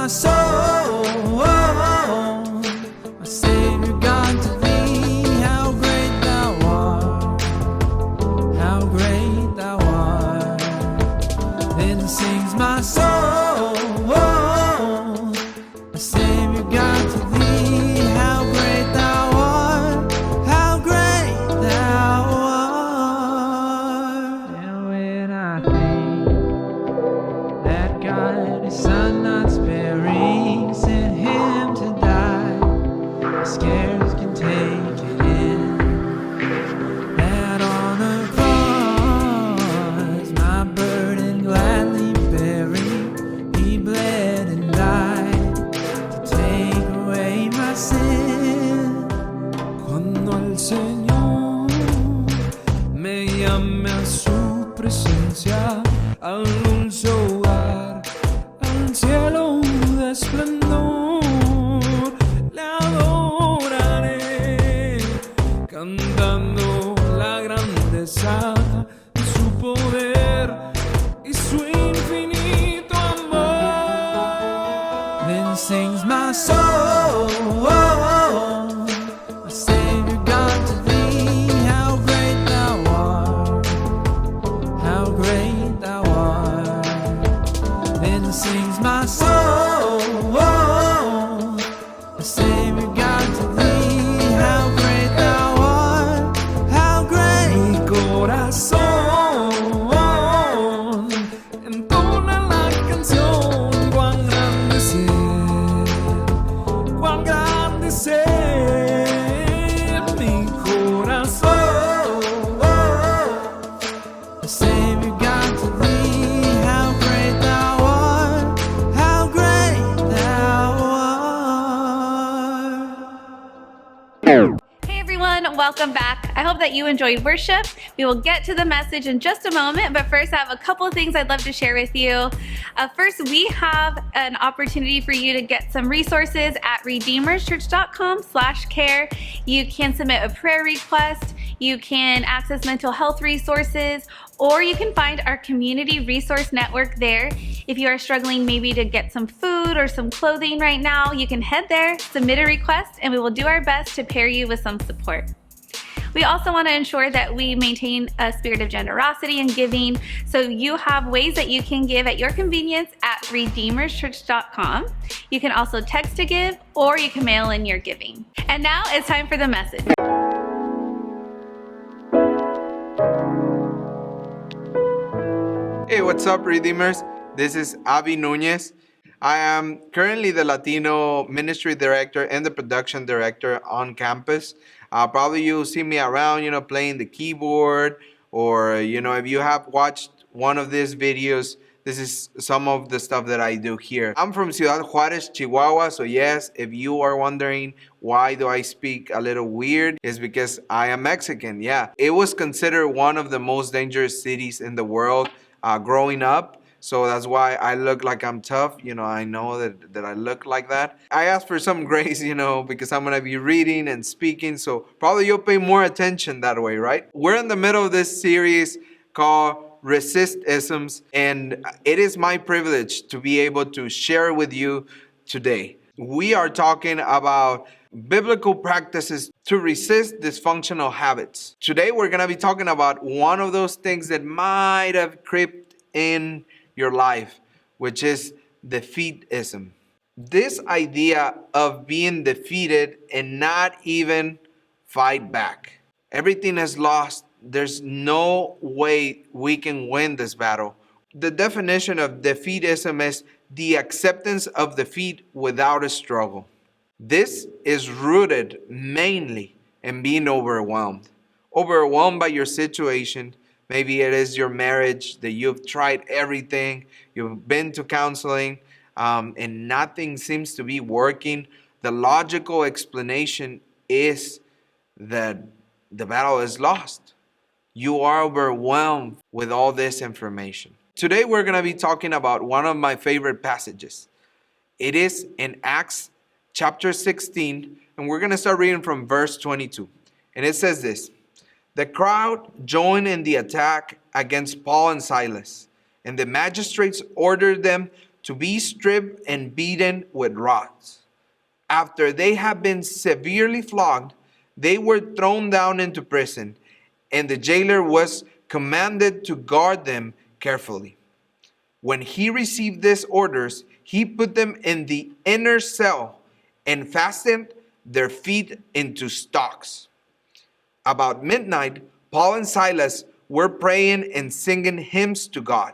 my soul. My Savior God, to thee, how great thou art, how great thou art. Then sings my soul, my Savior God, to thee, how great thou art, how great thou art. And when I think that God, His Son not sparing, sent Him to die, I scarce can take it in. That on the cross, my burden gladly bearing, He bled and died to take away my sin. Cuando el Señor me llame a su presencia, al dulce hogar, al cielo de esplendor, le adoraré, cantando la grandeza de su poder y su infinito amor. Then sings my soul, my Savior God, to thee, how great thou art, how great thou art. Then sings my soul, my Savior God, to thee, how great thou art, how great. Mi corazón entona la canción, cuán grande ser, mi corazón. The Savior God, to thee, how great thou art, how great thou art. Hey everyone, welcome back. I hope that you enjoyed worship. We will get to the message in just a moment, but first I have a couple of things I'd love to share with you. First, we have an opportunity for you to get some resources at redeemerschurch.com/care. You can submit a prayer request, you can access mental health resources, or you can find our community resource network there. If you are struggling maybe to get some food or some clothing right now, you can head there, submit a request, and we will do our best to pair you with some support. We also want to ensure that we maintain a spirit of generosity and giving, so you have ways that you can give at your convenience at redeemerschurch.com. You can also text to give, or you can mail in your giving. And now it's time for the message. Hey, what's up, Redeemers? This is Avi Nunez. I am currently the Latino Ministry Director and the Production Director on campus. Probably you'll see me around, playing the keyboard, or, if you have watched one of these videos, this is some of the stuff that I do here. I'm from Ciudad Juarez, Chihuahua, so yes, if you are wondering why do I speak a little weird, it's because I am Mexican, yeah. It was considered one of the most dangerous cities in the world growing up. So that's why I look like I'm tough. I know that I look like that. I asked for some grace, because I'm going to be reading and speaking. So probably you'll pay more attention that way, right? We're in the middle of this series called Resist Isms. And it is my privilege to be able to share with you today. We are talking about biblical practices to resist dysfunctional habits. Today we're going to be talking about one of those things that might have crept in your life, which is defeatism. This idea of being defeated and not even fight back. Everything is lost. There's no way we can win this battle. The definition of defeatism is the acceptance of defeat without a struggle. This is rooted mainly in being overwhelmed. Overwhelmed by your situation. Maybe it is your marriage, that you've tried everything, you've been to counseling, and nothing seems to be working. The logical explanation is that the battle is lost. You are overwhelmed with all this information. Today we're going to be talking about one of my favorite passages. It is in Acts chapter 16, and we're going to start reading from verse 22. And it says this: the crowd joined in the attack against Paul and Silas, and the magistrates ordered them to be stripped and beaten with rods. After they had been severely flogged, they were thrown down into prison, and the jailer was commanded to guard them carefully. When he received these orders, he put them in the inner cell and fastened their feet into stocks. About midnight, Paul and Silas were praying and singing hymns to God,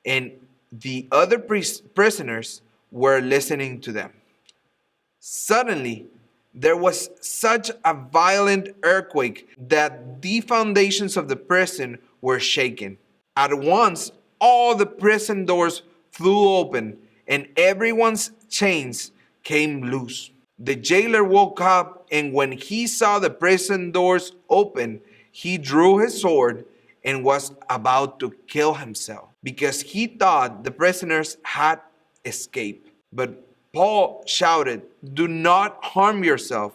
and the other prisoners were listening to them. Suddenly, there was such a violent earthquake that the foundations of the prison were shaken. At once, all the prison doors flew open, and everyone's chains came loose. The jailer woke up, and when he saw the prison doors open, he drew his sword and was about to kill himself because he thought the prisoners had escaped. But Paul shouted, "Do not harm yourself.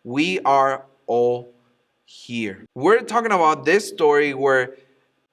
We are all here." We're talking about this story where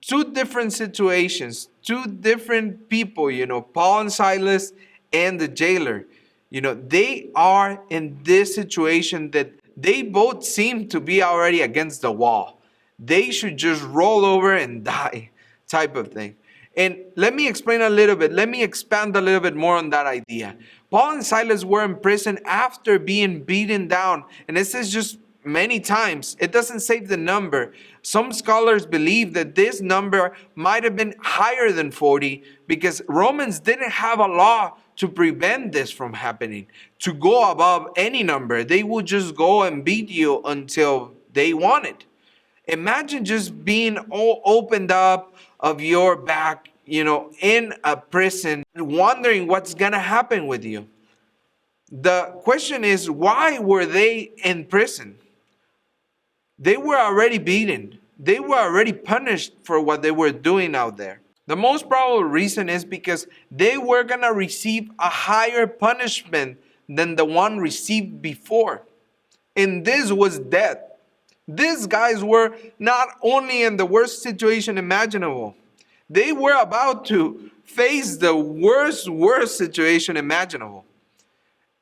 two different situations, two different people, Paul and Silas and the jailer, they are in this situation that they both seem to be already against the wall. They should just roll over and die type of thing. And let me explain a little bit. Let me expand a little bit more on that idea. Paul and Silas were in prison after being beaten down. And it says just many times. It doesn't say the number. Some scholars believe that this number might have been higher than 40 because Romans didn't have a law to prevent this from happening. To go above any number, they would just go and beat you until they wanted. Imagine just being all opened up of your back, in a prison, wondering what's going to happen with you. The question is, why were they in prison? They were already beaten. They were already punished for what they were doing out there. The most probable reason is because they were going to receive a higher punishment than the one received before. And this was death. These guys were not only in the worst situation imaginable, they were about to face the worst situation imaginable.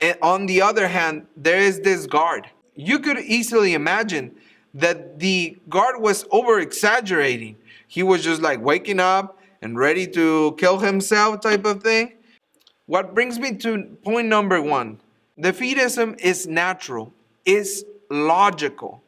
And on the other hand, there is this guard. You could easily imagine that the guard was over exaggerating. He was just like waking up and ready to kill himself type of thing. What brings me to point number 1. Defeatism is natural, is logical.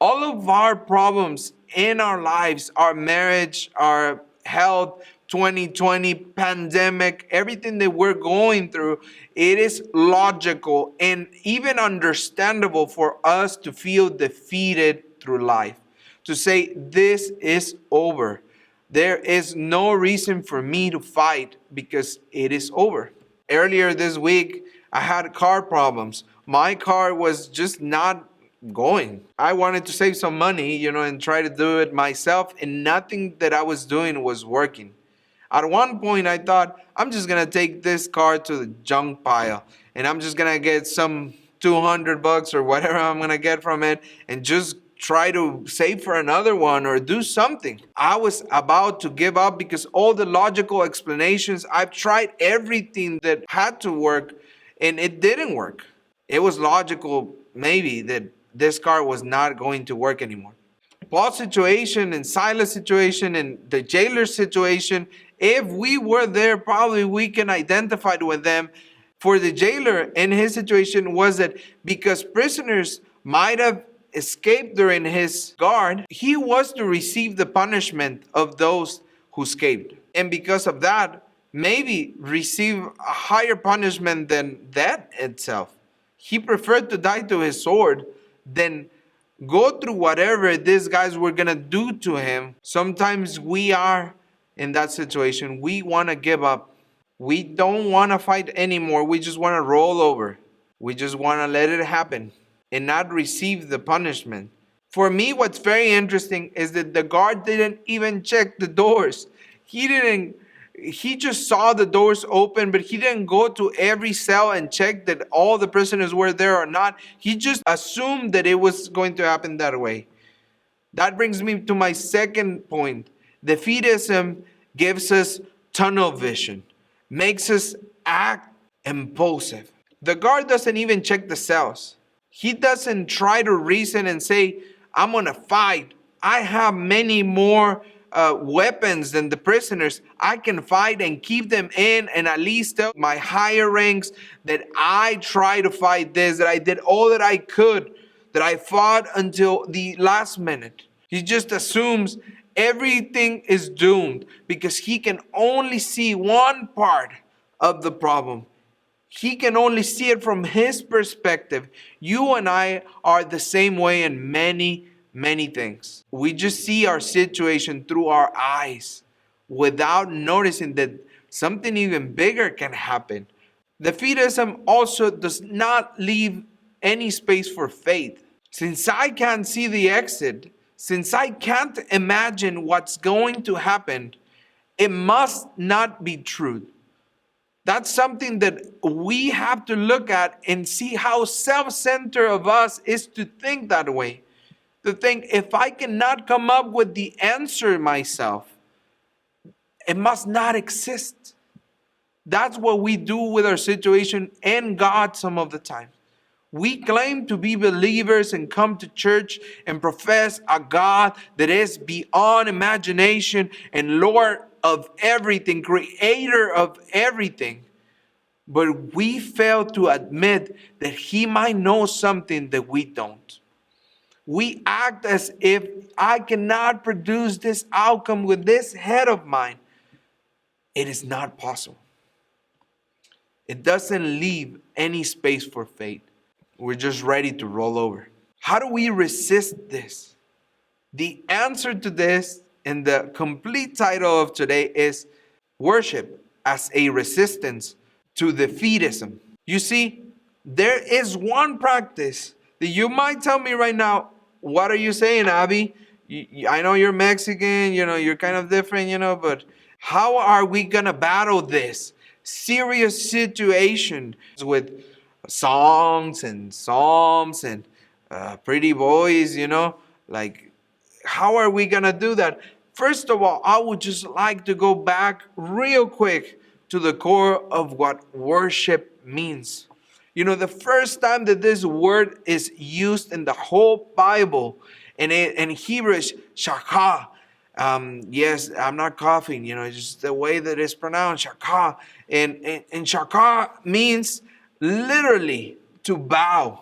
All of our problems in our lives, our marriage, our health, 2020 pandemic, everything that we're going through, it is logical and even understandable for us to feel defeated through life. To say, this is over. There is no reason for me to fight because it is over. Earlier this week, I had car problems. My car was just not going. I wanted to save some money, and try to do it myself, and nothing that I was doing was working. At one point, I thought, I'm just going to take this car to the junk pile, and I'm just going to get some $200 or whatever I'm going to get from it, and just try to save for another one or do something. I was about to give up because all the logical explanations, I've tried everything that had to work, and it didn't work. It was logical, maybe, that this car was not going to work anymore. Paul's situation and Silas' situation and the jailer's situation, if we were there, probably we can identify with them. For the jailer in his situation was that because prisoners might have escaped during his guard, he was to receive the punishment of those who escaped. And because of that, maybe receive a higher punishment than death itself. He preferred to die to his sword than go through whatever these guys were going to do to him. Sometimes we are in that situation. We want to give up. We don't want to fight anymore. We just want to roll over. We just want to let it happen and not receive the punishment. For me, what's very interesting is that the guard didn't even check the doors. He just saw the doors open, but he didn't go to every cell and check that all the prisoners were there or not. He just assumed that it was going to happen that way. That brings me to my second point. Defeatism gives us tunnel vision. makes us act impulsive. The guard doesn't even check the cells. He doesn't try to reason and say, I'm gonna fight. I have many more weapons than the prisoners. I can fight and keep them in, and at least tell my higher ranks that I tried to fight this, that I did all that I could, that I fought until the last minute. He just assumes everything is doomed because he can only see one part of the problem. He can only see it from his perspective. You and I are the same way in many things. We just see our situation through our eyes without noticing that something even bigger can happen. Defeatism also does not leave any space for faith. Since I can't see the exit, since I can't imagine what's going to happen, it must not be true. That's something that we have to look at and see how self-centered of us is to think that way. To think, if I cannot come up with the answer myself, it must not exist. That's what we do with our situation and God some of the time. We claim to be believers and come to church and profess a God that is beyond imagination and Lord of everything, creator of everything. But we fail to admit that he might know something that we don't. We act as if I cannot produce this outcome with this head of mine. It is not possible. It doesn't leave any space for faith. We're just ready to roll over. How do we resist this? The answer to this, and the complete title of today, is Worship as a Resistance to Defeatism. You see, there is one practice that you might tell me right now, what are you saying, Abby? I know you're Mexican, you're kind of different, but how are we going to battle this serious situation with songs and psalms and pretty boys, like, how are we going to do that? First of all, I would just like to go back real quick to the core of what worship means. The first time that this word is used in the whole Bible, in Hebrew is shakah. Yes, I'm not coughing, it's just the way that it's pronounced, shakah. And shakah means literally to bow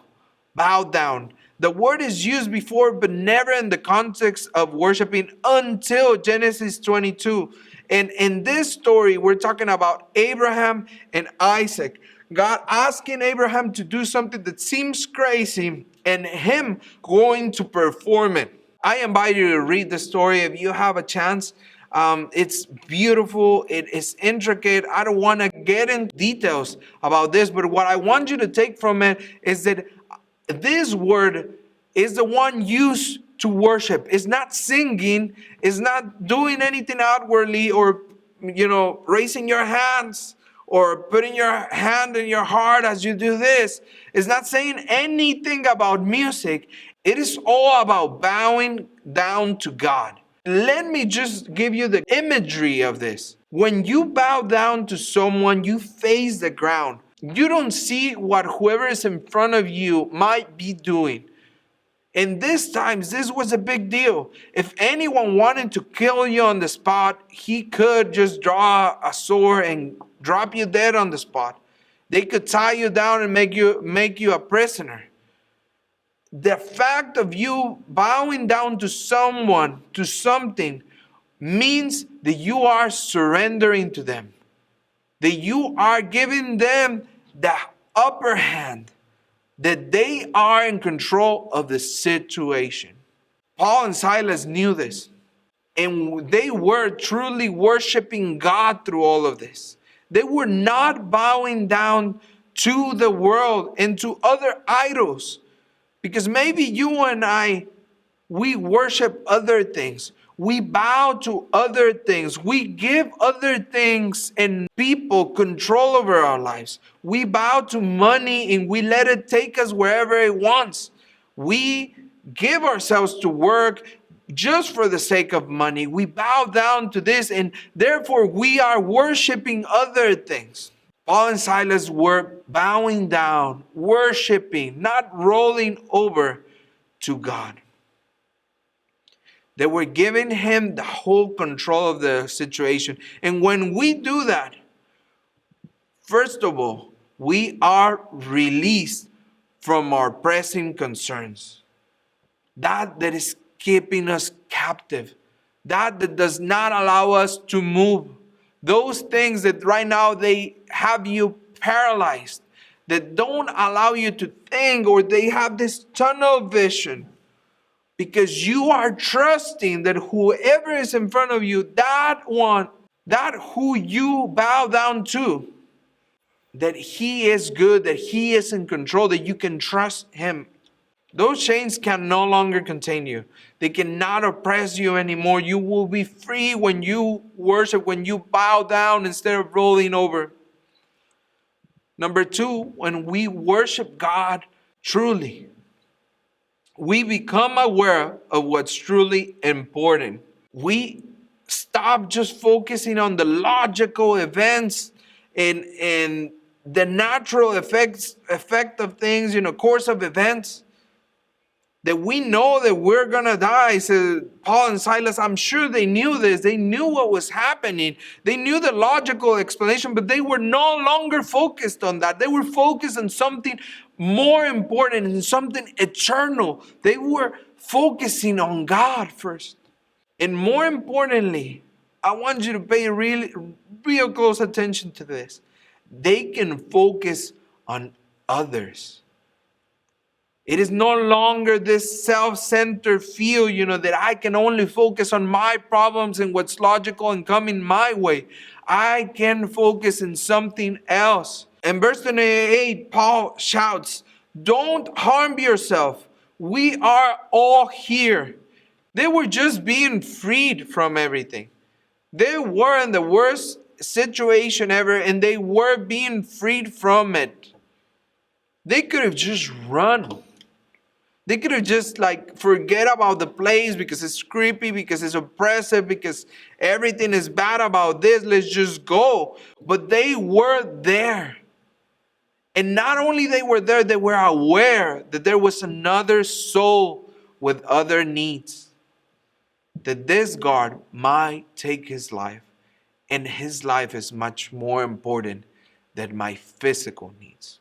down. The word is used before, but never in the context of worshiping until Genesis 22. And in this story, we're talking about Abraham and Isaac. God asking Abraham to do something that seems crazy and him going to perform it. I invite you to read the story if you have a chance. It's beautiful. It is intricate. I don't want to get into details about this, but what I want you to take from it is that this word is the one used to worship. It's not singing. It's not doing anything outwardly or, raising your hands or putting your hand in your heart as you do this. It's not saying anything about music. It is all about bowing down to God. Let me just give you the imagery of this. When you bow down to someone, you face the ground. You don't see what whoever is in front of you might be doing. In these times, this was a big deal. If anyone wanted to kill you on the spot, he could just draw a sword and drop you dead on the spot. They could tie you down and make you a prisoner. The fact of you bowing down to someone, to something, means that you are surrendering to them. That you are giving them the upper hand. That they are in control of the situation. Paul and Silas knew this. And they were truly worshiping God through all of this. They were not bowing down to the world and to other idols. Because maybe you and I, we worship other things. We bow to other things. We give other things and people control over our lives. We bow to money and we let it take us wherever it wants. We give ourselves to work just for the sake of money. We bow down to this, and therefore we are worshiping other things. Paul and Silas were bowing down, worshiping, not rolling over to God. They were giving him the whole control of the situation. And when we do that, first of all, we are released from our pressing concerns. That is keeping us captive. That does not allow us to move. Those things that right now they have you paralyzed, that don't allow you to think, or they have this tunnel vision. Because you are trusting that whoever is in front of you, that one, that who you bow down to, that he is good, that he is in control, that you can trust him. Those chains can no longer contain you. They cannot oppress you anymore. You will be free when you worship, when you bow down instead of rolling over. Number two, when we worship God truly, we become aware of what's truly important. We stop just focusing on the logical events and the natural effect of things, course of events. That we know that we're going to die. So Paul and Silas, I'm sure they knew this. They knew what was happening. They knew the logical explanation, but they were no longer focused on that. They were focused on something more important and something eternal. They were focusing on God first. And more importantly, I want you to pay real close attention to this. They can focus on others. It is no longer this self-centered feel, that I can only focus on my problems and what's logical and coming my way. I can focus on something else. In verse 28, Paul shouts, "Don't harm yourself. We are all here." They were just being freed from everything. They were in the worst situation ever, and they were being freed from it. They could have just run. They could have just forget about the place because it's creepy, because it's oppressive, because everything is bad about this. Let's just go. But they were there. And not only they were there, they were aware that there was another soul with other needs. That this guard might take his life. And his life is much more important than my physical needs.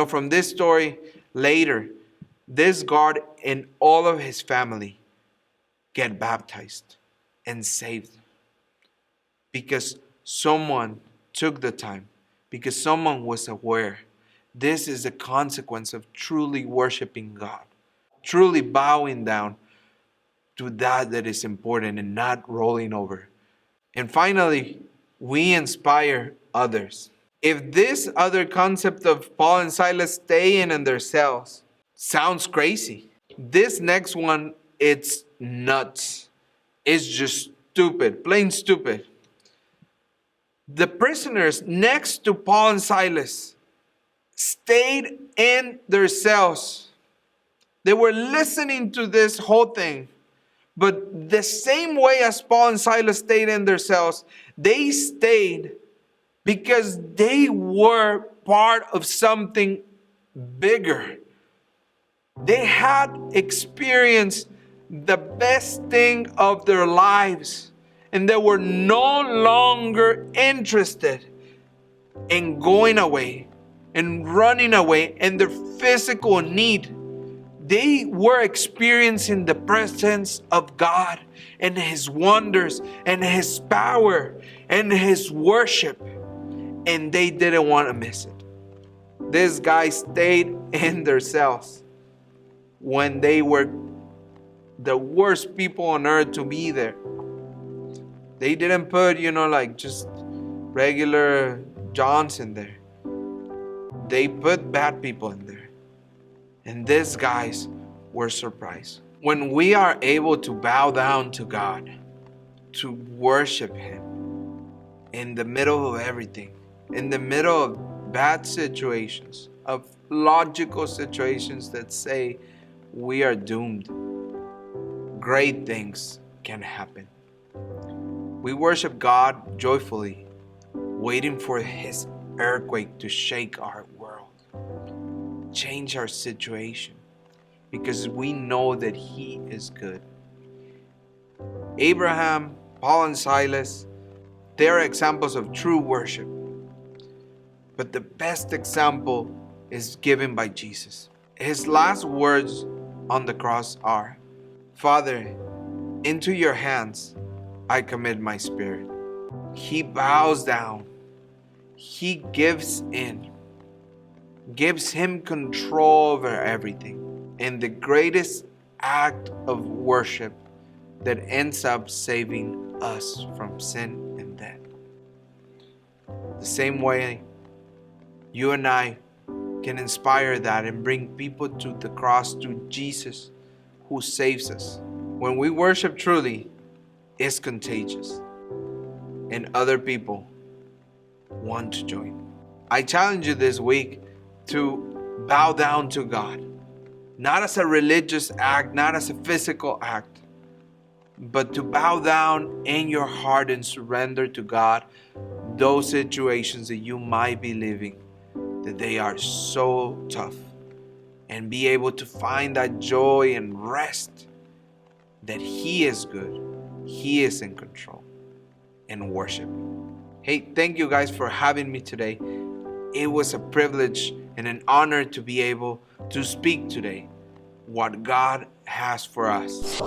From this story later, this guard and all of his family get baptized and saved. Because someone took the time. Because someone was aware. This is the consequence of truly worshiping God. Truly bowing down to that is important and not rolling over. And finally, we inspire others. If this other concept of Paul and Silas staying in their cells sounds crazy, this next one, it's nuts. It's just stupid, plain stupid. The prisoners next to Paul and Silas stayed in their cells. They were listening to this whole thing. But the same way as Paul and Silas stayed in their cells, they stayed because they were part of something bigger. They had experienced the best thing of their lives, and they were no longer interested in going away and running away and their physical need. They were experiencing the presence of God and His wonders and His power and His worship, and they didn't want to miss it. These guys stayed in their cells when they were the worst people on earth to be there. They didn't put, just regular Johns in there. They put bad people in there. And these guys were surprised. When we are able to bow down to God, to worship Him in the middle of everything, in the middle of bad situations, of logical situations that say we are doomed, great things can happen. We worship God joyfully, waiting for His earthquake to shake our world, change our situation, because we know that He is good. Abraham, Paul, and Silas, they are examples of true worship. But the best example is given by Jesus. His last words on the cross are, "Father, into your hands I commit my spirit." He bows down. He gives in, gives Him control over everything. And the greatest act of worship that ends up saving us from sin and death. The same way you and I can inspire that and bring people to the cross, to Jesus who saves us. When we worship truly, it's contagious, and other people want to join. I challenge you this week to bow down to God, not as a religious act, not as a physical act, but to bow down in your heart and surrender to God those situations that you might be living, that they are so tough, and be able to find that joy and rest that He is good, He is in control, and worship. Hey, thank you guys for having me today. It was a privilege and an honor to be able to speak today what God has for us.